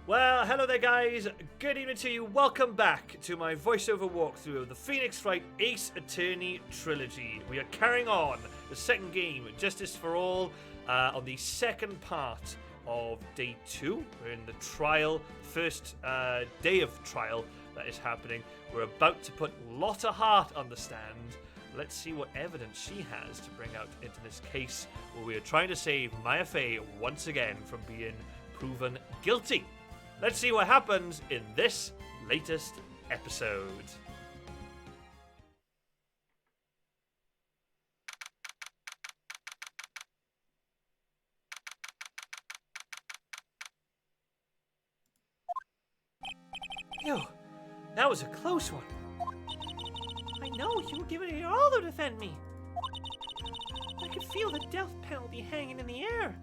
Well, hello there guys, good evening to you, welcome back to my voiceover walkthrough of the Phoenix Wright Ace Attorney Trilogy. We are carrying on the second game, Justice for All, on the second part of day 2. We're in the trial, first day of trial that is happening. We're about to put Lotta Hart on the stand. Let's see what evidence she has to bring out into this case where we are trying to save Maya Fey once again from being proven guilty. Let's see what happens in this latest episode. Phew, that was a close one. I know, you were giving it your all to defend me. I could feel the death penalty hanging in the air.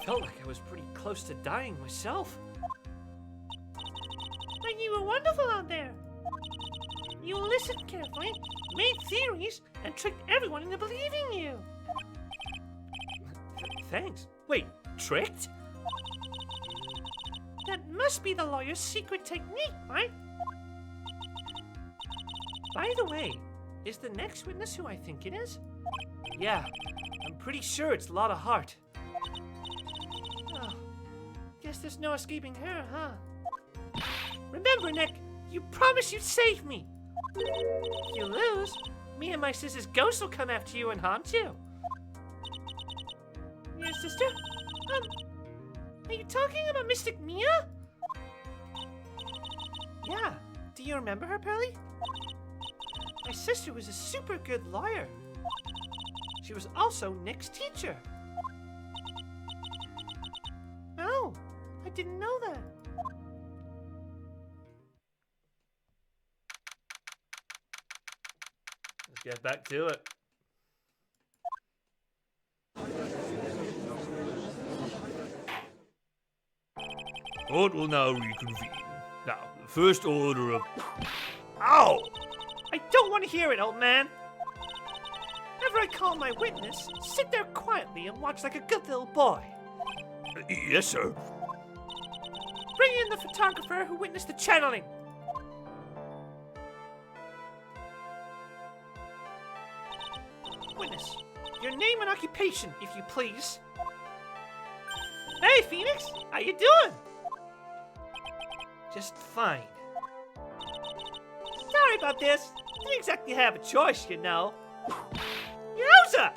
I felt like I was pretty close to dying myself. But you were wonderful out there. You listened carefully, made theories, and tricked everyone into believing you. Thanks. Wait, tricked? That must be the lawyer's secret technique, right? By the way, is the next witness who I think it is? Yeah, I'm pretty sure it's Lotta Hart. Oh, guess there's no escaping her, huh? Remember, Nick, you promised you'd save me. If you lose, me and my sister's ghost will come after you and haunt you. Your sister? Are you talking about Mystic Mia? Yeah, do you remember her, Pearly? My sister was a super good lawyer. She was also Nick's teacher. Oh, I didn't know that. Let's get back to it. Court will now reconvene. Now, the first order of... Ow! I don't want to hear it, old man. Whenever I call my witness, sit there quietly and watch like a good little boy. Yes, sir. Bring in the photographer who witnessed the channeling. Witness, your name and occupation, if you please. Hey, Phoenix, how you doing? Just fine. Sorry about this. Didn't exactly have a choice, you know. Yowza!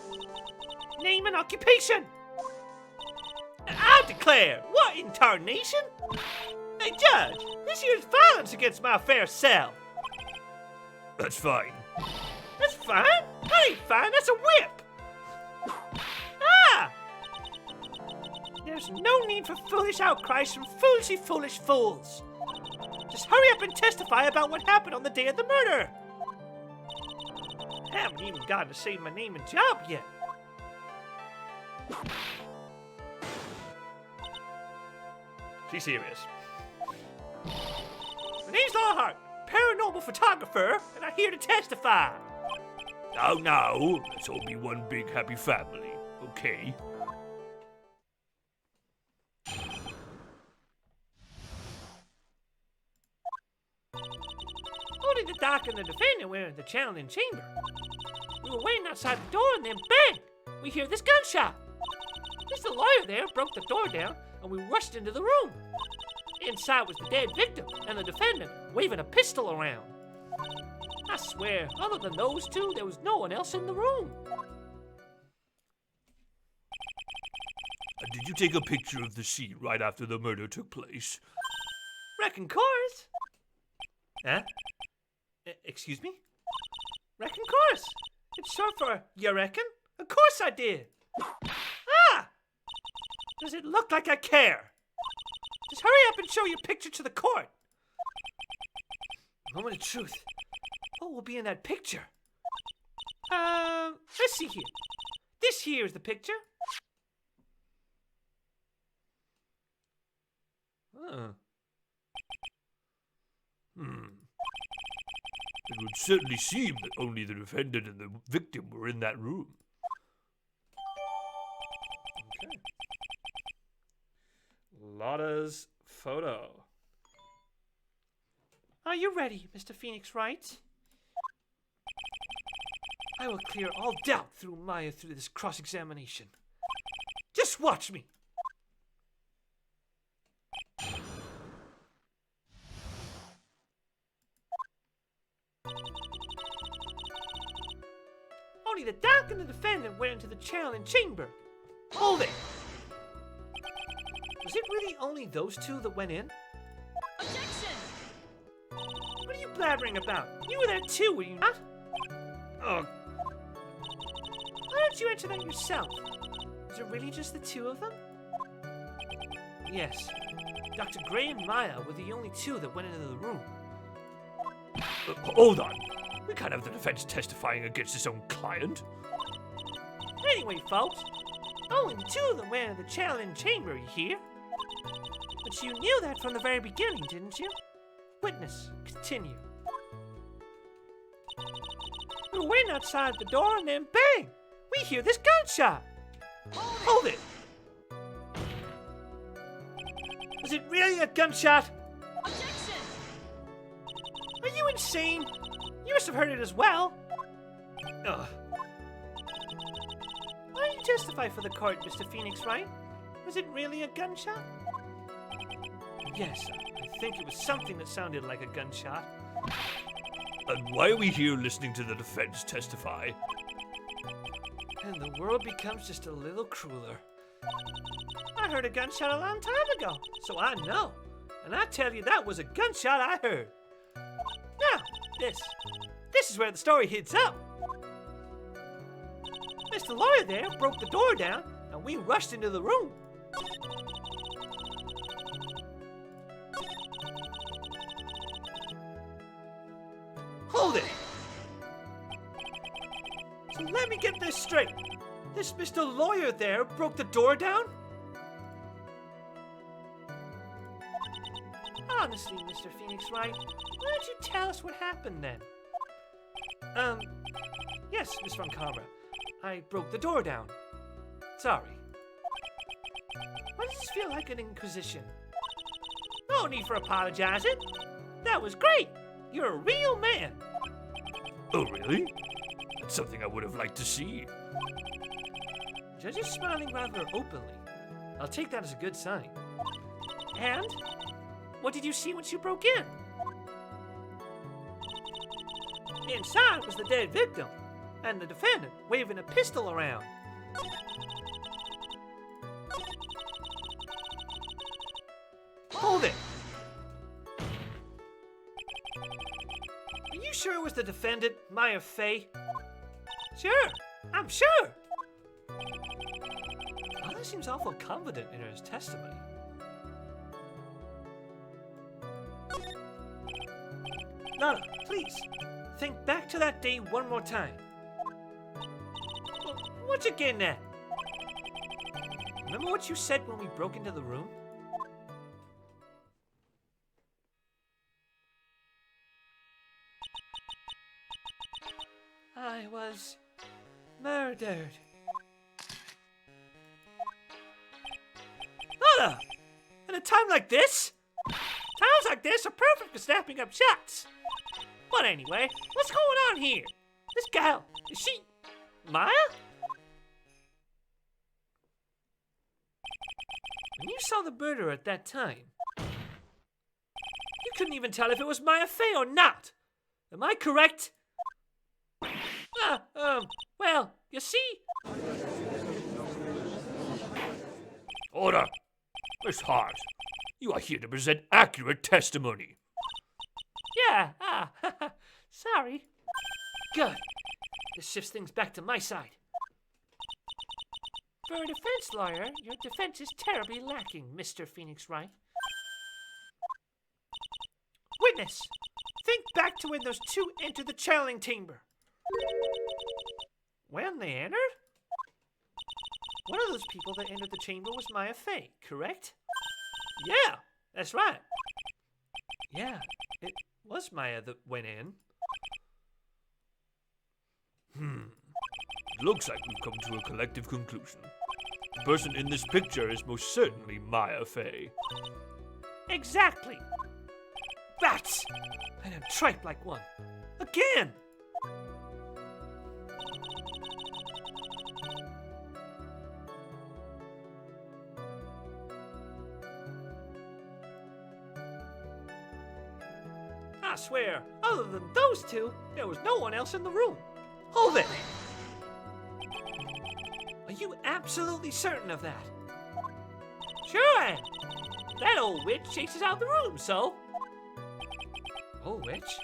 Name and occupation. I declare, what in tarnation? Hey, Judge, this here's violence against my fair cell. That's fine. That's fine? That ain't fine, that's a whip. Ah! There's no need for foolish outcries from foolishly foolish fools. Just hurry up and testify about what happened on the day of the murder. I haven't even gotten to say my name and job yet. She's serious. My name's Lotta Hart, paranormal photographer, and I'm here to testify. Now, let's all be one big happy family, okay? Only the doc and the defendant were in the channeling chamber. We were waiting outside the door and then bang! We hear this gunshot. Mr. Lawyer there broke the door down and we rushed into the room. Inside was the dead victim and the defendant waving a pistol around. I swear, other than those two, there was no one else in the room. Did you take a picture of the scene right after the murder took place? Reckon course. Huh? Excuse me? Reckon course. It's short for you reckon? Of course I did. Ah! Does it look like I care? Just hurry up and show your picture to the court. Moment of truth. What will be in that picture? Let's see here. This here is the picture. Huh. It would certainly seem that only the defendant and the victim were in that room. Okay. Lotta's photo. Are you ready, Mr. Phoenix Wright? I will clear all doubt through Maya through this cross-examination. Just watch me. Only the doc and the defendant went into the channeling chamber. Hold it! Was it really only those two that went in? Objection! What are you blabbering about? You were there too, were you not? Oh, Why don't you answer that yourself? Was it really just the two of them? Yes. Dr. Gray and Maya were the only two that went into the room. hold on. We can't have the defense testifying against his own client. Anyway, folks, only the two of them went into the channeling chamber, you hear? But you knew that from the very beginning, didn't you? Witness, continue. We were waiting outside the door and then bang! We hear this gunshot! Hold it! Was it really a gunshot? Objection! Are you insane? You must have heard it as well. Ugh. Why don't you testify for the court, Mr. Phoenix Wright? Was it really a gunshot? Yes, I think it was something that sounded like a gunshot. And why are we here listening to the defense testify? And the world becomes just a little crueler. I heard a gunshot a long time ago, so I know. And I tell you, that was a gunshot I heard. Now, this is where the story heats up. Mr. Lawyer there broke the door down, and we rushed into the room. Hold it! So let me get this straight. This Mr. Lawyer there broke the door down? Honestly, Mr. Phoenix Wright, why don't you tell us what happened then? Yes, Miss Von Cabra. I broke the door down. Sorry. Why does this feel like an inquisition? No need for apologizing. That was great. You're a real man. Oh, really? That's something I would have liked to see. Judge is smiling rather openly. I'll take that as a good sign. And? What did you see once you broke in? Inside was the dead victim, and the defendant waving a pistol around. Hold it! Are you sure it was the defendant, Maya Fey? Sure, I'm sure! Maya seems awful confident in her testimony. Nana, please, think back to that day one more time. What you getting at? Remember what you said when we broke into the room? I was murdered. Nana! At a time like this? Times like this are perfect for snapping up shots. But anyway, what's going on here? This gal, is she Maya? When you saw the murderer at that time, you couldn't even tell if it was Maya Fey or not. Am I correct? Well, you see? Order! Miss Hart, you are here to present accurate testimony. Yeah, sorry. Good. This shifts things back to my side. For a defense lawyer, your defense is terribly lacking, Mr. Phoenix Wright. Witness, think back to when those two entered the channeling chamber. When they entered? One of those people that entered the chamber was Maya Fey, correct? Yeah, that's right. Yeah, it was Maya that went in. It looks like we've come to a collective conclusion. The person in this picture is most certainly Maya Fey. Exactly. Rats! And I'm tripe like one. Again! I swear, other than those two, there was no one else in the room. Hold it! Are you absolutely certain of that? Sure I am. That old witch chases out the room, so. Old witch?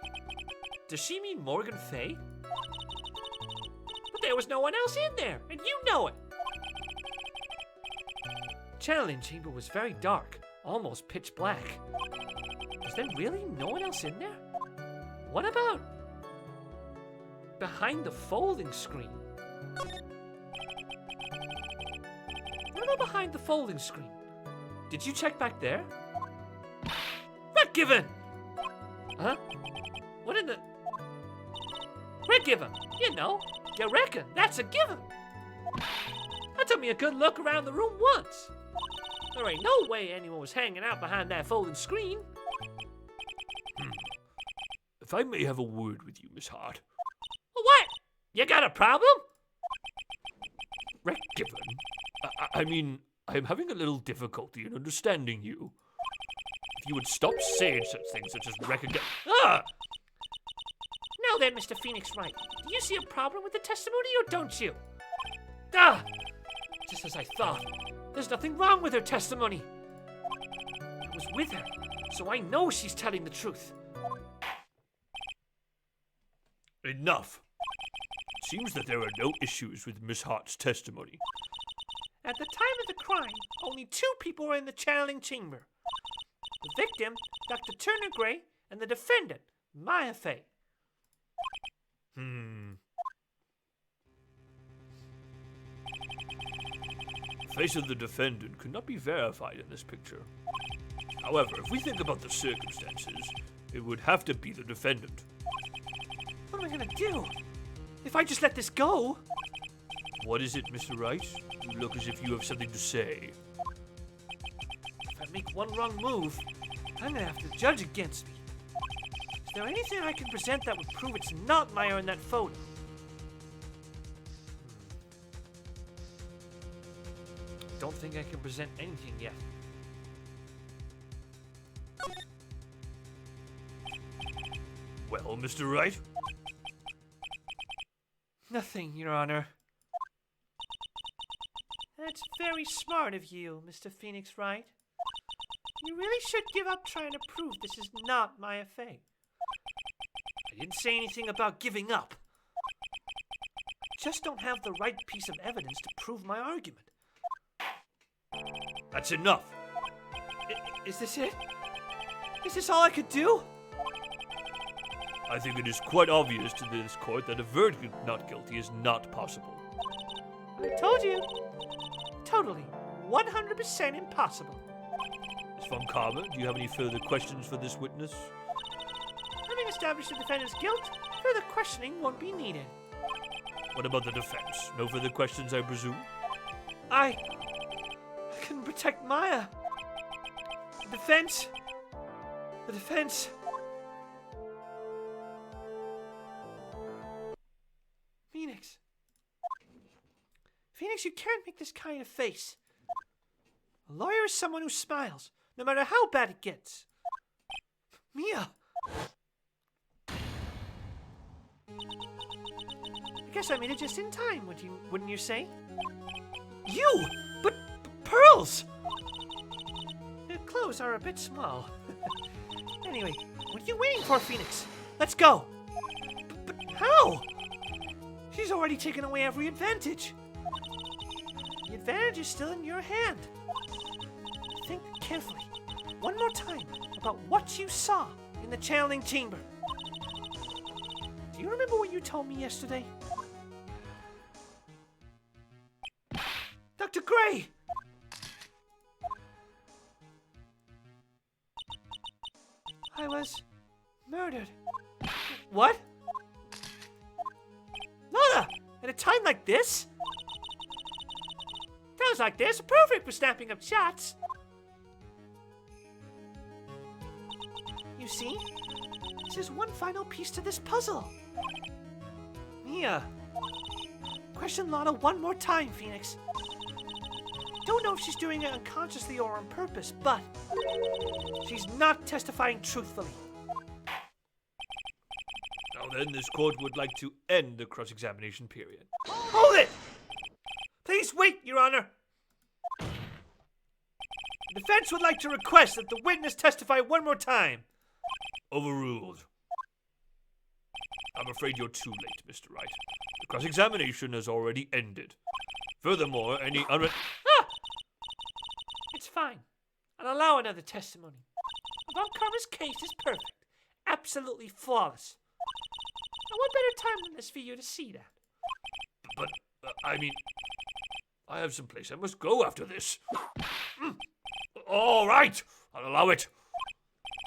Does she mean Morgan Fay? But there was no one else in there, and you know it. The channeling chamber was very dark, almost pitch black. Was there really no one else in there? What about behind the folding screen? What about behind the folding screen? Did you check back there? Red given! Huh? What in the... Red given! You know, you reckon that's a given. I took me a good look around the room once. There ain't no way anyone was hanging out behind that folding screen. If I may have a word with you, Miss Hart. What? You got a problem? Rick Given, I mean, I'm having a little difficulty in understanding you. If you would stop saying such things such as Wreck again. Ah! Now then, Mr. Phoenix Wright, do you see a problem with the testimony or don't you? Ah! Just as I thought. There's nothing wrong with her testimony. I was with her, so I know she's telling the truth. Enough. It seems that there are no issues with Miss Hart's testimony. At the time of the crime, only 2 people were in the channeling chamber. The victim, Dr. Turner Gray, and the defendant, Maya Fey. The face of the defendant could not be verified in this picture. However, if we think about the circumstances, it would have to be the defendant. What am I gonna do? If I just let this go? What is it, Mr. Wright? You look as if you have something to say. If I make one wrong move, I'm gonna have the judge against me. Is there anything I can present that would prove it's not Maya in that photo? Don't think I can present anything yet. Well, Mr. Wright? Nothing, Your Honor. That's very smart of you, Mr. Phoenix Wright. You really should give up trying to prove this is not Maya Fey. I didn't say anything about giving up. Just don't have the right piece of evidence to prove my argument. That's enough. Is this it? Is this all I could do? I think it is quite obvious to this court that a verdict of not guilty is not possible. I told you. Totally. 100% impossible. Ms. Von Karma, do you have any further questions for this witness? Having established the defendant's guilt, further questioning won't be needed. What about the defense? No further questions, I presume? I couldn't protect Maya. The defense. Phoenix, you can't make this kind of face. A lawyer is someone who smiles, no matter how bad it gets. Mia! I guess I made it just in time, wouldn't you say? You! But pearls! Your clothes are a bit small. Anyway, what are you waiting for, Phoenix? Let's go! But how? She's already taken away every advantage. The advantage is still in your hand. Think carefully, one more time, about what you saw in the channeling chamber. Do you remember what you told me yesterday? Dr. Gray! I was murdered. What? Nada! At a time like this? Photos like this are perfect for snapping up shots. You see? This is one final piece to this puzzle. Mia. Question Lana one more time, Phoenix. Don't know if she's doing it unconsciously or on purpose, but she's not testifying truthfully. Now then, this court would like to end the cross-examination period. Hold it! Please wait, Your Honor. The defense would like to request that the witness testify one more time. Overruled. I'm afraid you're too late, Mr. Wright. The cross-examination has already ended. Furthermore, any Ah! It's fine. I'll allow another testimony. Von Karma's case is perfect. Absolutely flawless. And what better time than this for you to see that? But, I mean, I have some place I must go after this. All right, I'll allow it.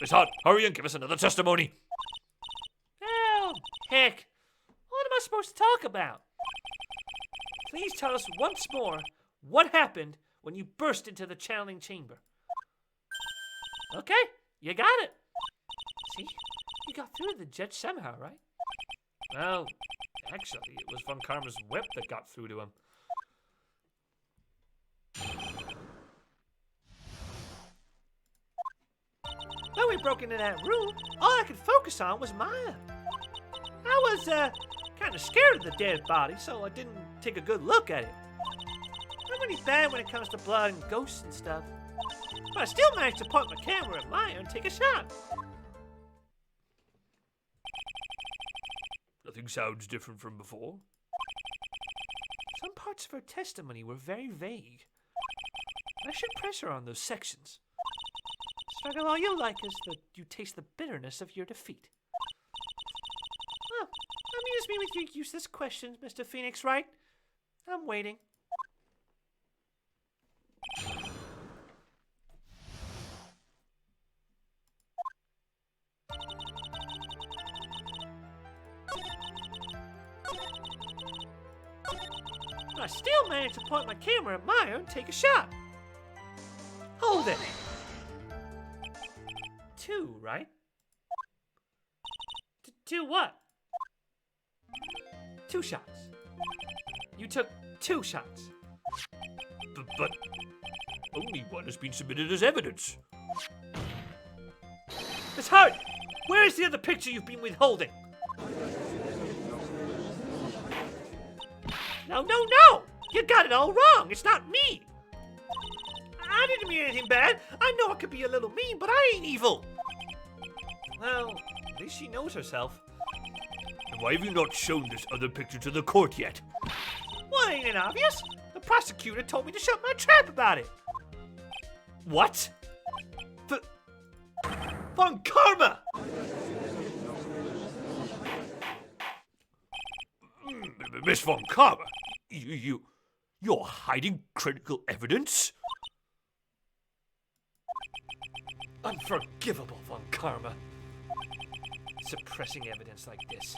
Miss Hart, hurry and give us another testimony. Oh, heck. What am I supposed to talk about? Please tell us once more what happened when you burst into the channeling chamber. Okay, you got it. See, you got through to the judge somehow, right? Well, actually, it was Von Karma's whip that got through to him. When we broke into that room, all I could focus on was Maya. I was, kind of scared of the dead body, so I didn't take a good look at it. I'm really bad when it comes to blood and ghosts and stuff. But I still managed to point my camera at Maya and take a shot. Nothing sounds different from before. Some parts of her testimony were very vague. I should press her on those sections. Struggle all you like as you taste the bitterness of your defeat. Well, amuse me with your useless questions, Mr. Phoenix Wright. I'm waiting. I still managed to point my camera at Maya and take a shot. Hold it. 2, right? 2 what? 2 shots. You took 2 shots. But only one has been submitted as evidence. Miss Hart, where is the other picture you've been withholding? No, no, no! You got it all wrong. It's not me. I didn't mean anything bad. I know I could be a little mean, but I ain't evil. Well, at least she knows herself. And why have you not shown this other picture to the court yet? Well, ain't it obvious? The prosecutor told me to shut my trap about it. What? Von Karma! Miss Von Karma, you're hiding critical evidence? Unforgivable, Von Karma. Suppressing evidence like this.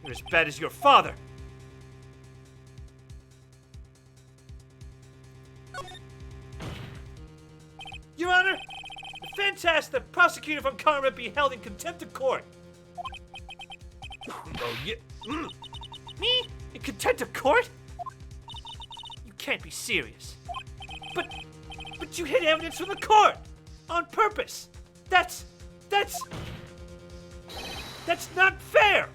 You're as bad as your father. Your Honor, the defense asks that Prosecutor Von Karma be held in contempt of court. Oh, yeah. Me? In contempt of court? You can't be serious. But you hid evidence from the court! On purpose! That's not fair!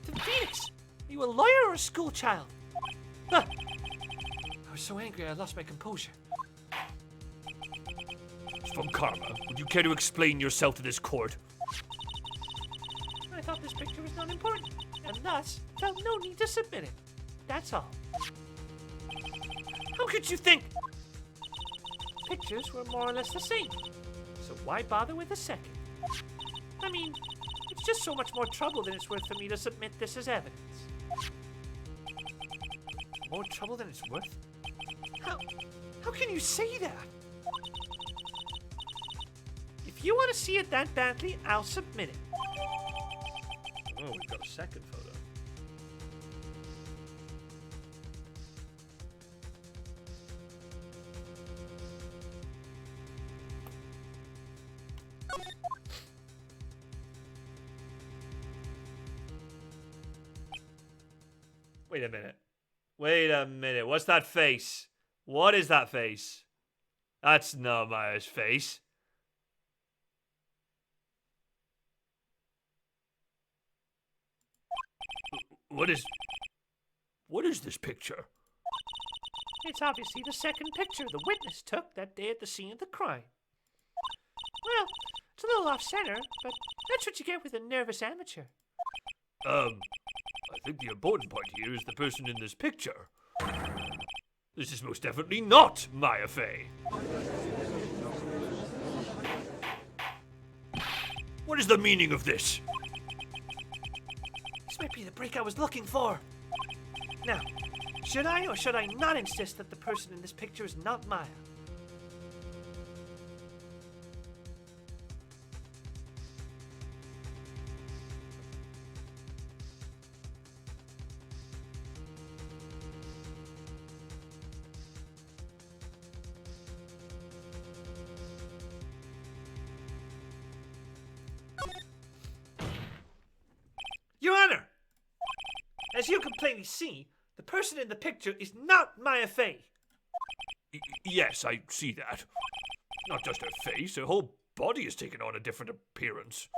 To Phoenix, are you a lawyer or a school child? Huh. I was so angry I lost my composure. Miss Von Karma, would you care to explain yourself to this court? I thought this picture was not important, and thus felt no need to submit it. That's all. How could you think? Pictures were more or less the same, so why bother with a second? I mean, it's just so much more trouble than it's worth for me to submit this as evidence. More trouble than it's worth? How can you say that? If you want to see it that badly, I'll submit it. Oh, we've got a second photo. Wait a minute. Wait a minute. What's that face? What is that face? That's not Maya's face. What is this picture? It's obviously the second picture the witness took that day at the scene of the crime. Well, it's a little off-center, but that's what you get with a nervous amateur. I think the important point here is the person in this picture. This is most definitely not Maya Fey. What is the meaning of this? This might be the break I was looking for. Now, should I or should I not insist that the person in this picture is not Maya? Your Honor! As you can plainly see, the person in the picture is not Maya Fey. Yes, I see that. Not just her face, her whole body has taken on a different appearance.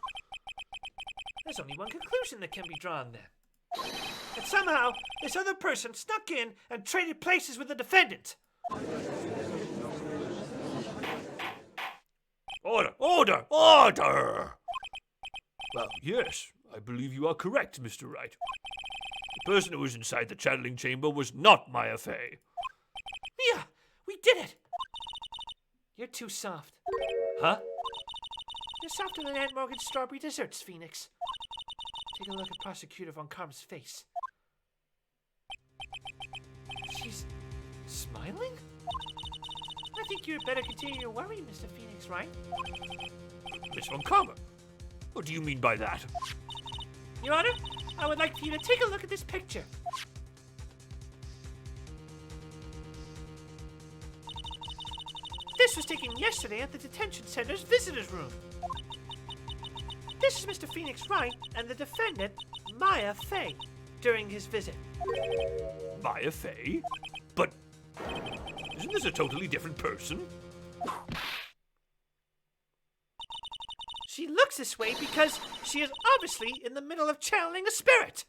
There's only one conclusion that can be drawn then. That somehow, this other person snuck in and traded places with the defendant. Order! Order! Order! Well, yes, I believe you are correct, Mr. Wright. The person who was inside the channeling chamber was not Maya Fey. Mia, we did it! You're too soft. Huh? You're softer than Aunt Morgan's strawberry desserts, Phoenix. Take a look at Prosecutor Von Karma's face. She's smiling? I think you'd better continue your worry, Mr. Phoenix, right? Miss Von Karma? What do you mean by that? Your Honor, I would like for you to take a look at this picture. This was taken yesterday at the detention center's visitors room. This is Mr. Phoenix Wright and the defendant, Maya Fey, during his visit. Maya Fey? But isn't this a totally different person? She looks this way because she is obviously in the middle of channeling a spirit.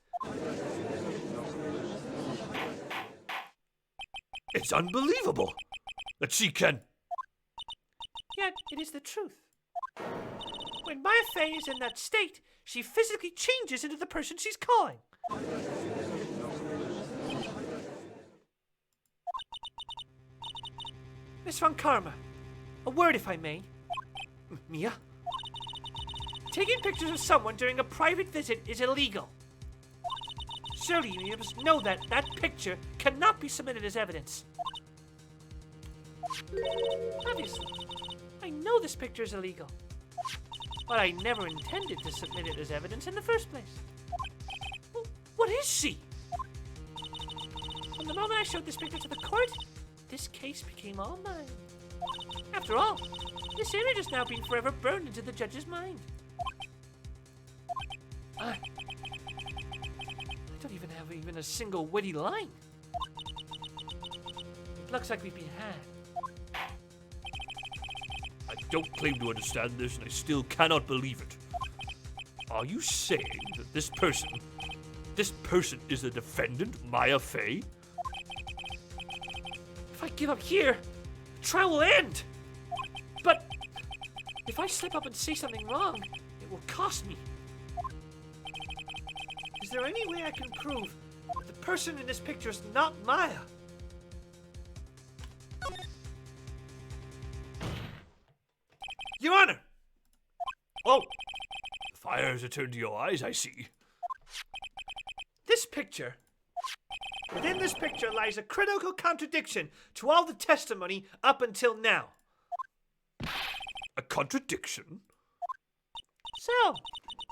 It's unbelievable that she can... Yet it is the truth. When Maya Fey is in that state, she physically changes into the person she's calling. Miss Von Karma, a word if I may. Mia? Taking pictures of someone during a private visit is illegal. Surely you must know that that picture cannot be submitted as evidence. Obviously, I know this picture is illegal, but I never intended to submit it as evidence in the first place. Well, what is she? From the moment I showed this picture to the court, this case became all mine. After all, this image has now been forever burned into the judge's mind. I don't even have a single witty line. It looks like we've been had. I don't claim to understand this, and I still cannot believe it. Are you saying that this person is the defendant, Maya Fey? If I give up here, the trial will end. But if I slip up and say something wrong, it will cost me. Is there any way I can prove that the person in this picture is not Maya? Your Honor! Oh, the fire has returned to your eyes, I see. This picture. Within this picture lies a critical contradiction to all the testimony up until now. A contradiction? So,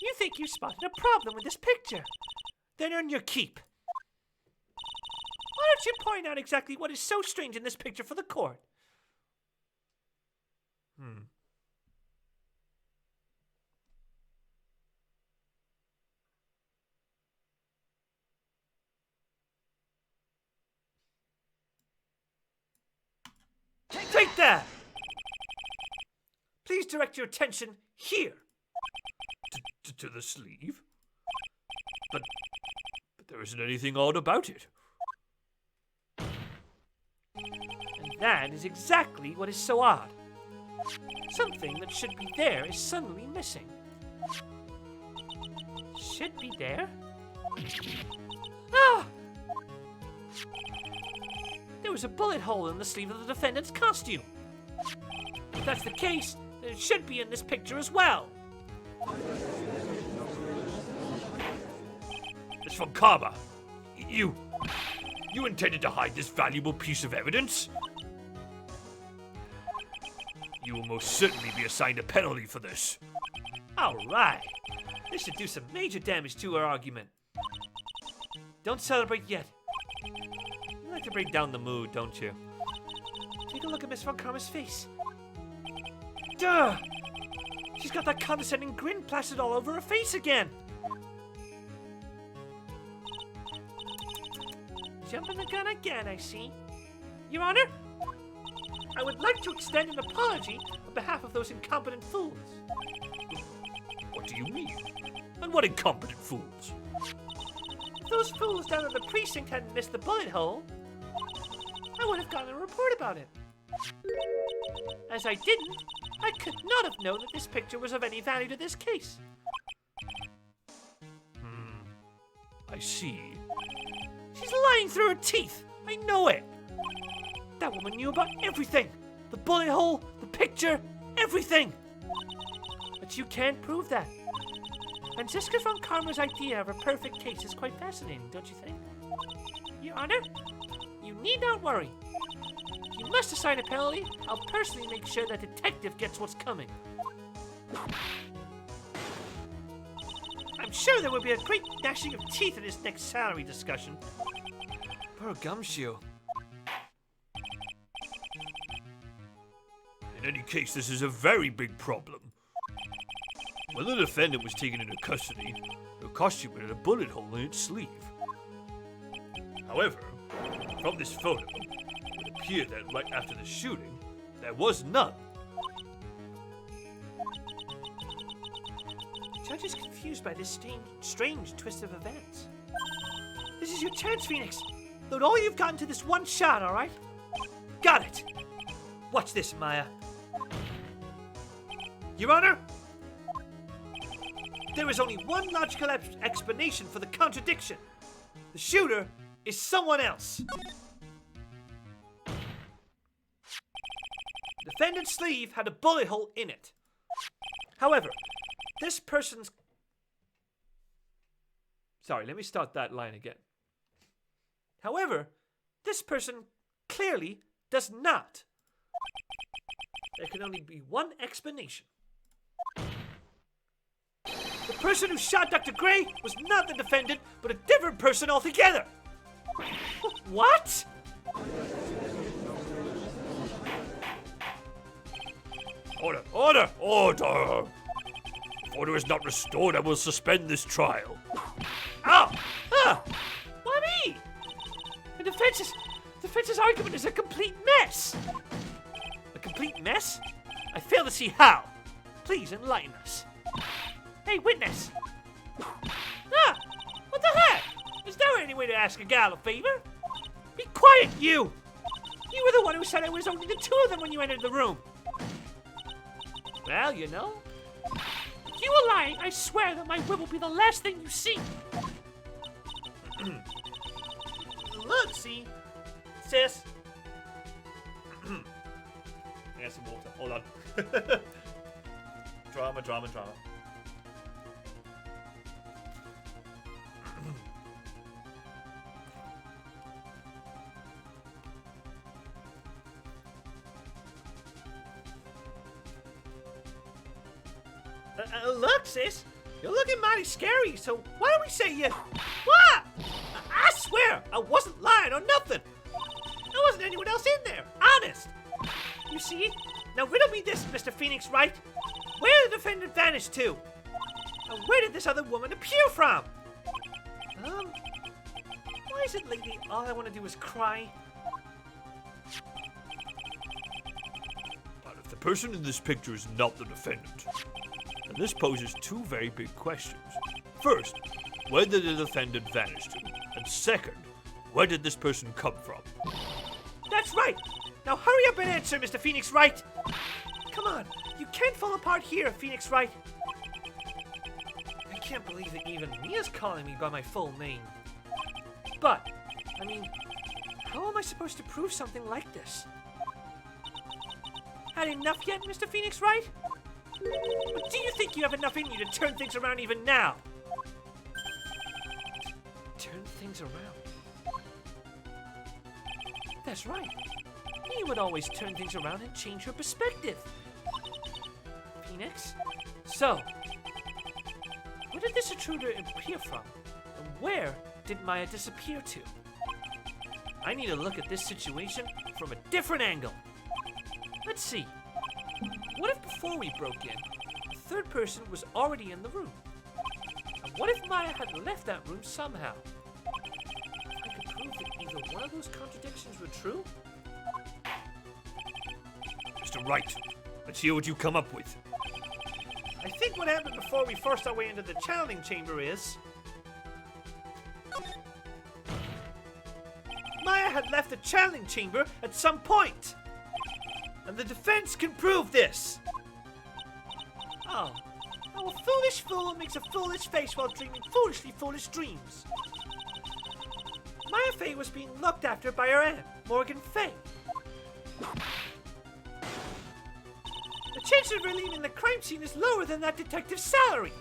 you think you spotted a problem with this picture? Then earn your keep. Why don't you point out exactly what is so strange in this picture for the court? Right there! Please direct your attention here. To the sleeve? But there isn't anything odd about it. And that is exactly what is so odd. Something that should be there is suddenly missing. Should be there? Ah! There was a bullet hole in the sleeve of the defendant's costume. If that's the case, then it should be in this picture as well. Miss von Karma, you intended to hide this valuable piece of evidence? You will most certainly be assigned a penalty for this. Alright. This should do some major damage to our argument. Don't celebrate yet. You like to bring down the mood, don't you? Take a look at Miss von Karma's face. Duh! She's got that condescending grin plastered all over her face again. Jumping the gun again, I see. Your Honor, I would like to extend an apology on behalf of those incompetent fools. What do you mean? And what incompetent fools? If those fools down at the precinct hadn't missed the bullet hole, I would have gotten a report about it. As I didn't, I could not have known that this picture was of any value to this case. I see. She's lying through her teeth. I know it. That woman knew about everything. The bullet hole, the picture, everything. But you can't prove that. Franziska von Karma's idea of a perfect case is quite fascinating, don't you think? Your Honor, you need not worry. If you must assign a penalty, I'll personally make sure that detective gets what's coming. I'm sure there will be a great gnashing of teeth in this next salary discussion. Poor gumshoe. In any case, this is a very big problem. When the defendant was taken into custody, her costume had a bullet hole in its sleeve. However, from this photo, it would appear that right after the shooting, there was none. The judge is confused by this strange twist of events. This is your chance, Phoenix. Load all you've got into this one shot, all right? Got it. Watch this, Maya. Your Honor, there is only one logical explanation for the contradiction. The shooter is someone else. Defendant's sleeve had a bullet hole in it. However, this person's... Sorry, let me start that line again. However, this person clearly does not. There can only be one explanation. The person who shot Dr. Gray was not the defendant, but a different person altogether. What? Order! Order! Order! If order is not restored, I will suspend this trial. Ow! Ah! Why me? The defense's argument is a complete mess. A complete mess? I fail to see how. Please enlighten us. Hey, witness! Ah! What the heck? Is there any way to ask a gal a favor? Be quiet, you! You were the one who said it was only the two of them when you entered the room. Well, you know. If you were lying, I swear that my whip will be the last thing you see. Look, see? Sis. I got some water. Hold on. Drama. Look, sis. You're looking mighty scary, so why don't we say you... What? I swear, I wasn't lying or nothing. There wasn't anyone else in there, honest. You see? Now riddle me this, Mr. Phoenix Wright. Where did the defendant vanish to? And where did this other woman appear from? Why is it lately all I want to do is cry? person in this picture is not the defendant. And this poses two very big questions. First, where did the defendant vanish to? And second, where did this person come from? That's right. Now hurry up and answer, Mr. Phoenix Wright. Come on, you can't fall apart here, Phoenix Wright. I can't believe that even Mia's calling me by my full name. But, I mean, how am I supposed to prove something like this? Had enough yet, Mr. Phoenix Wright? Or do you think you have enough in you to turn things around even now? Turn things around. That's right. He would always turn things around and change her perspective. Phoenix? So, where did this intruder appear from? And where did Maya disappear to? I need to look at this situation from a different angle. Let's see. What if before we broke in, the third person was already in the room? And what if Maya had left that room somehow? I could prove that either one of those contradictions were true. Mr. Wright, let's hear what you come up with. I think what happened before we forced our way into the channeling chamber is... Maya had left the channeling chamber at some point. And the defense can prove this. Oh, how a foolish fool makes a foolish face while dreaming foolishly foolish dreams. Maya Fey was being looked after by her aunt, Morgan Fey. The chance of her leaving the crime scene is lower than that detective's salary.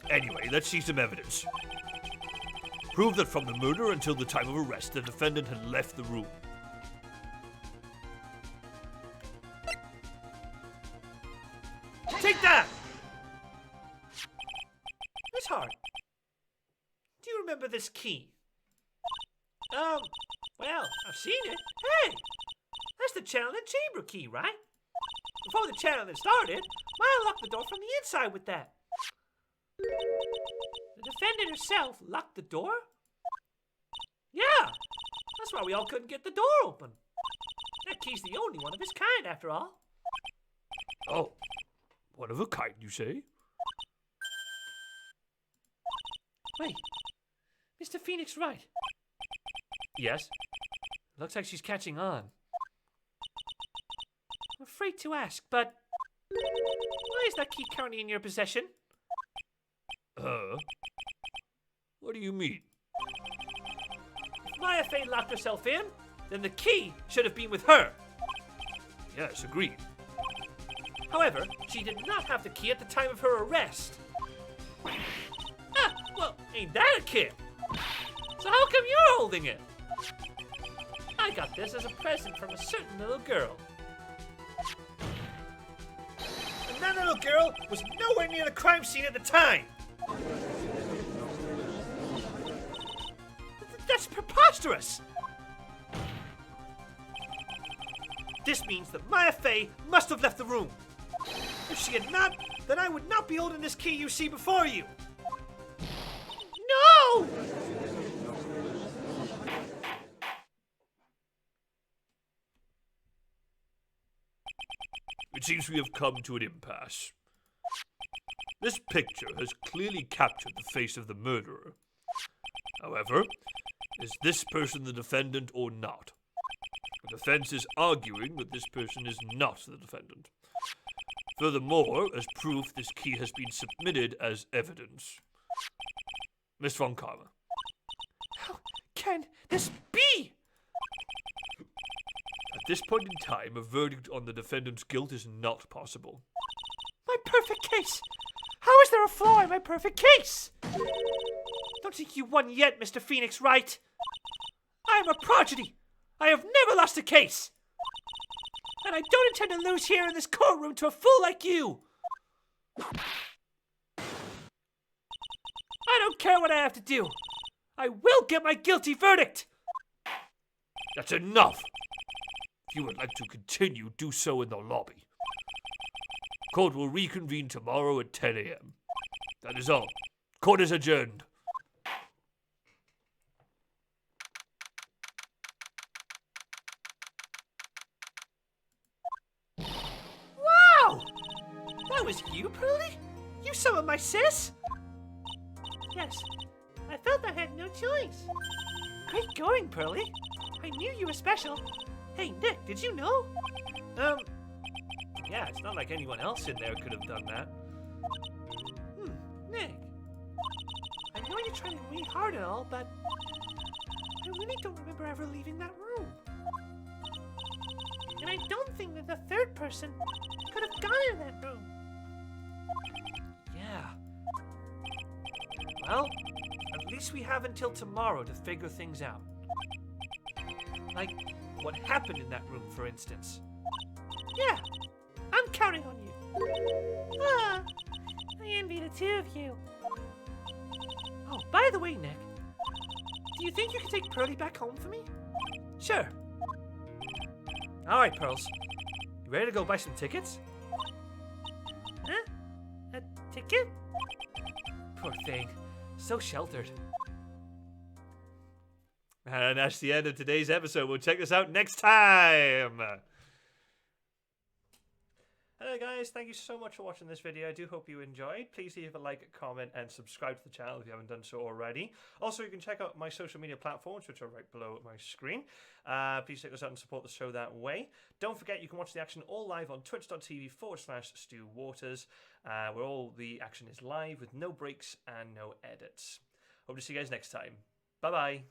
Anyway, let's see some evidence. Prove that from the murder until the time of arrest, the defendant had left the room. Take that! Miss Hart, do you remember this key? Well, I've seen it. Hey! That's the channeling chamber key, right? Before the channeling started, Maya locked the door from the inside with that. The defendant herself locked the door? Yeah! That's why we all couldn't get the door open. That key's the only one of its kind, after all. Oh, one of a kind, you say? Wait, Mr. Phoenix Wright. Yes? Looks like she's catching on. I'm afraid to ask, but why is that key currently in your possession? What do you mean? If Maya Fey locked herself in, then the key should have been with her. Yes, agreed. However, she did not have the key at the time of her arrest. Ah, well, ain't that a kid? So how come you're holding it? I got this as a present from a certain little girl. And that little girl was nowhere near the crime scene at the time. That's preposterous! This means that Maya Fey must have left the room. If she had not, then I would not be holding this key you see before you. No! It seems we have come to an impasse. This picture has clearly captured the face of the murderer. However, is this person the defendant or not? The defense is arguing that this person is not the defendant. Furthermore, as proof, this key has been submitted as evidence. Miss Von Karma. How can this be? At this point in time, a verdict on the defendant's guilt is not possible. My perfect case! How is there a flaw in my perfect case? Don't think you won yet, Mr. Phoenix Wright. I am a prodigy. I have never lost a case. And I don't intend to lose here in this courtroom to a fool like you. I don't care what I have to do. I will get my guilty verdict. That's enough! If you would like to continue, do so in the lobby. Court will reconvene tomorrow at 10 a.m. That is all. Court is adjourned. was you, Pearly? You summoned my sis? Yes. I felt I had no choice. Great going, Pearly. I knew you were special. Hey, Nick, did you know? Yeah, it's not like anyone else in there could have done that. Nick. I know you're trying really hard and all, but I really don't remember ever leaving that room. And I don't think that the third person could have gone in that room. Yeah. Well, at least we have until tomorrow to figure things out. Like, what happened in that room, for instance. Yeah, I'm counting on you. Ah, I envy the two of you. Oh, by the way, Nick, do you think you could take Pearly back home for me? Sure. Alright, Pearls. You ready to go buy some tickets? Huh? A ticket? Poor thing. So sheltered. And that's the end of today's episode. We'll check this out next time. Hello guys, thank you so much for watching this video. I do hope you enjoyed. Please leave a like, comment, and subscribe to the channel if you haven't done so already. Also, you can check out my social media platforms, which are right below my screen. Please check us out and support the show that way. Don't forget, you can watch the action all live on twitch.tv/Stu Waters, where all the action is live with no breaks and no edits. Hope to see you guys next time. Bye-bye.